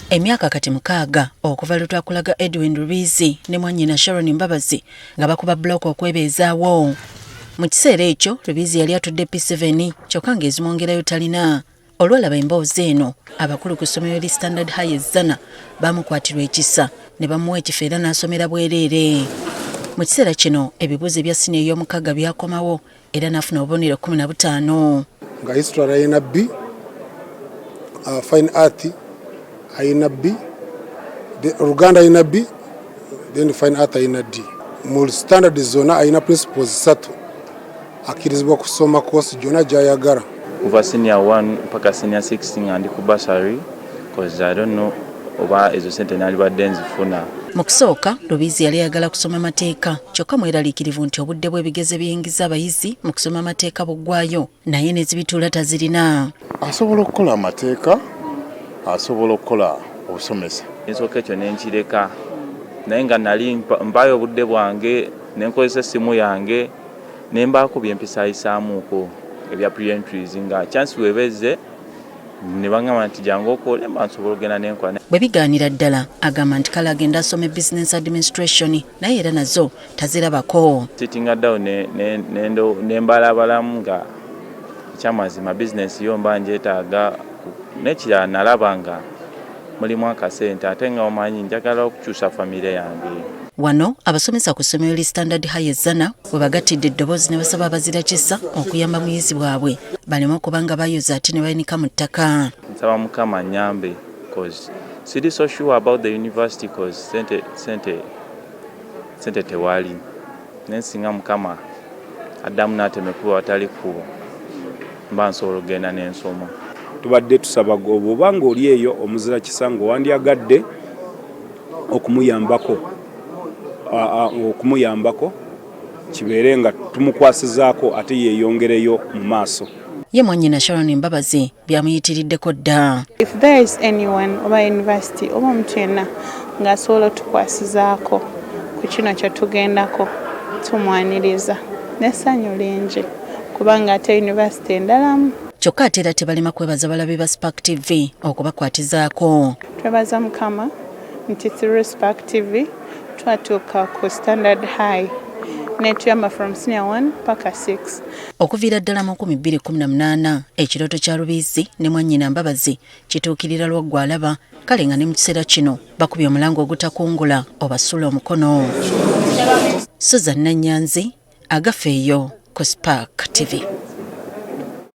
Emyaka kati 6 okuva lutwakulaga Edwin Rubizi ne mwannyina Sharon Mbabazi nga bakuba block okwebeezaawo. Mu kiseera ekyo Rubizi yali atudde P7 kyokka ng'ezimwongerayo talina. Olwalaba emboozi eno abakulu ku ssomero li Standard High Zana bamukwatirwa ekisa ne bamuwa ekifo era n'asomera bwereere. Mu kiseera kino ebibuuzo ebya siniya ey'omukaaga byakomawo era n'afuna obubonero 15. Nga history ayina B, fine art ayina B, Uganda ayina B, then fine art ayina D. Mu standard zona ayina principles 3 akirizibwa kusoma course jona gyayagala. Kuva senior 1 mpaka senior 6 nga ndi ku bursary because I don't know oba ezo sente nali badde nzifuna. Mu kusooka Rubizi yali ayagala kusoma mateeka kyokka mweraliikirivu nti obudde bw'ebigezo biyingiza abayizi mu kusoma amateeka buggwayo naye n'ezibituula tazirina. Asobola okukola amateeka, asobola okukola obusomesa. Ensooka ekyo nenkireka naye nga nali mpayo obudde bwange nenkozesa essimu yange ne mbaako bye mpisaayisaamuuko ebya pre-entries nga chance webeze ne bangamba nti jangu okole mba nsobola okugenda n'enkola. Bwe bigaanira ddala agamba nti kale agenda asome business administration naye era nazo tazirabako. Sitting down ne mbalabalamu nga ekyamazima business yo mba njeetaaga n'ekirala nalaba nga mulimu akasente ate nga omanyi njagala okukyusa famire yange. Wano abasomesa ku ssomero li Standard High Zana bwe bagattidde eddoboozi ne basaba abazira kisa okuyamba muyizi bwabwe baleme okuba nga bayoza ate ne bayinika mu ttaka. Nsaba Mukama nnyambe because siri so sure about the university because sente tewali. Nensinga Mukama addamu n'ateme kuba watali kkubo mba nsobola okugenda n'ensoma. Tubadde tusaba oba ng'oli eyo omuzira kisa ng'owandyagadde okumuyambako kibeere nga tumukwasizaako ate yeeyongereyo mu maaso. Ye mwannyina Sharon Mbabazi byamuyitiriddeko dda. If there is anyone oba university oba omuntu yenna ng'asobola otukwasizaako ku kino kye tugendako tumwaniriza n'essanyu lingi kubanga ate university endalamu. Kyokka ate era tebalema kwebaza balabi ba Spark TV okubakwatizaako. Twebaza Mukama nti through Spark TV twatuuka ku Standard High netuyamba from senior 1 paka 6. Okuviira ddala mu 2018 ekirooto kya Rubizi ne mwannyina Mbabazi kituukirira lwaggwa alaba kale nga ne mu kiseera kino bakubye omulango ogutakungula obasula omukono. Susan Nanyanzi agafeeyo ku Spark TV.